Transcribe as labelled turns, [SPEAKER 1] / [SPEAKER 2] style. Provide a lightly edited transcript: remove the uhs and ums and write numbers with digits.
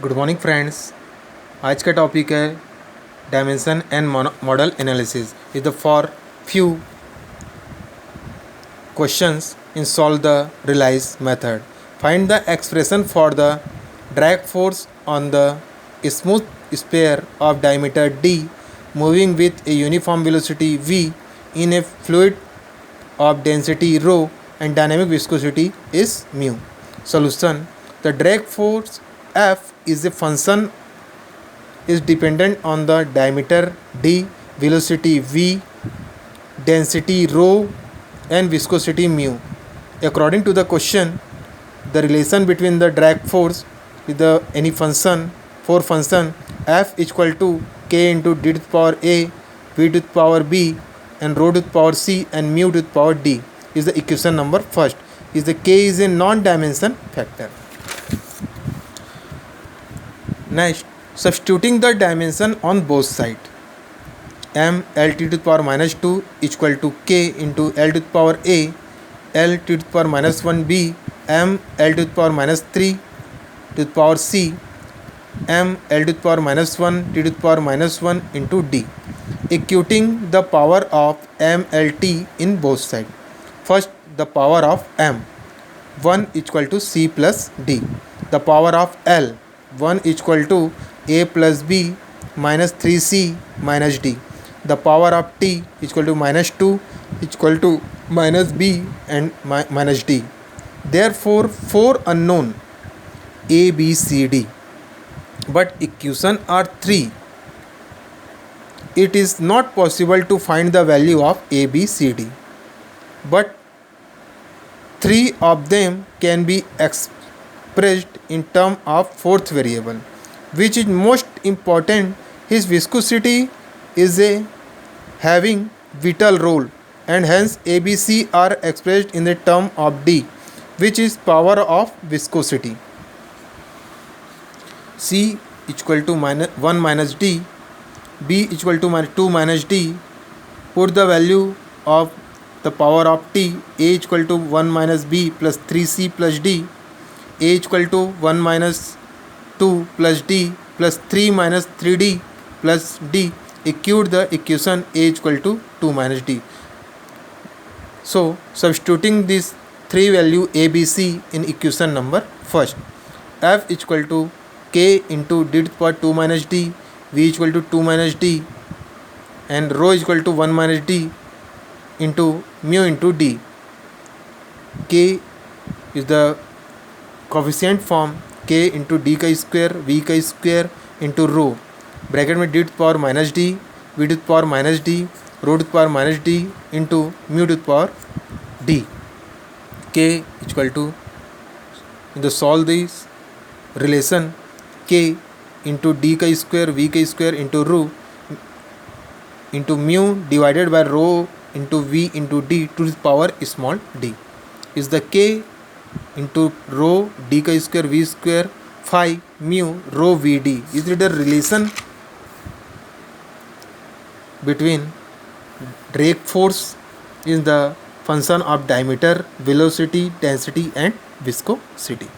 [SPEAKER 1] Good morning friends. आज का topic है dimension and model analysis is the for few questions in solve the Rayleigh's method. Find the expression for the drag force on the smooth sphere of diameter d moving with a uniform velocity v in a fluid of density rho and dynamic viscosity is mu. Solution: the drag force F is a function is dependent on the diameter d, velocity v, density rho and viscosity mu. According to the question, the relation between the drag force with the any function for function F equal to k into d to the power a, v to the power b and rho to the power c and mu to the power d is the equation number first. Is the k is a non-dimension factor. Next, substituting the dimension on both sides. M L t to the power minus 2 equal to k into L to the power a, L to the power minus 1 b, M L to the power minus 3 to the power c, M L to the power minus 1 t to the power minus 1 into d. Equating the power of M L t in both sides. First, the power of M 1 equal to c plus d. The power of L 1 equal to a plus b minus 3c minus d. The power of t equal to minus 2 equal to minus b and minus d. Therefore, 4 unknown a, b, c, d. But equation are 3. It is not possible to find the value of a, b, c, d. But 3 of them can be expressed in terms of fourth variable, which is most important. His viscosity is a having vital role, and hence ABC are expressed in the term of D, which is power of viscosity. C equal to 1 minus D, B equal to 2 minus D. Put the value of the power of T, A equal to 1 minus B plus 3C plus D, A equal to 1 minus 2 plus D plus 3 minus 3D plus D. Equate the equation A equal to 2 minus D. So, substituting this 3 value A, B, C in equation number first. F equal to K into d to the power 2 minus D, V equal to 2 minus D and rho equal to 1 minus D into mu into D. K is the coefficient form K into D का square, V का square into rho. Bracket में d to the power minus D, V to the power minus D, rho to the power minus D into mu to the power D. K equal to, in the solve this relation, K into D का square, V का square into rho into mu divided by rho into V into D to the power small d is the K into rho D का square V square phi mu rho VD. Is it the relation between drag force is the function of diameter, velocity, density and viscosity.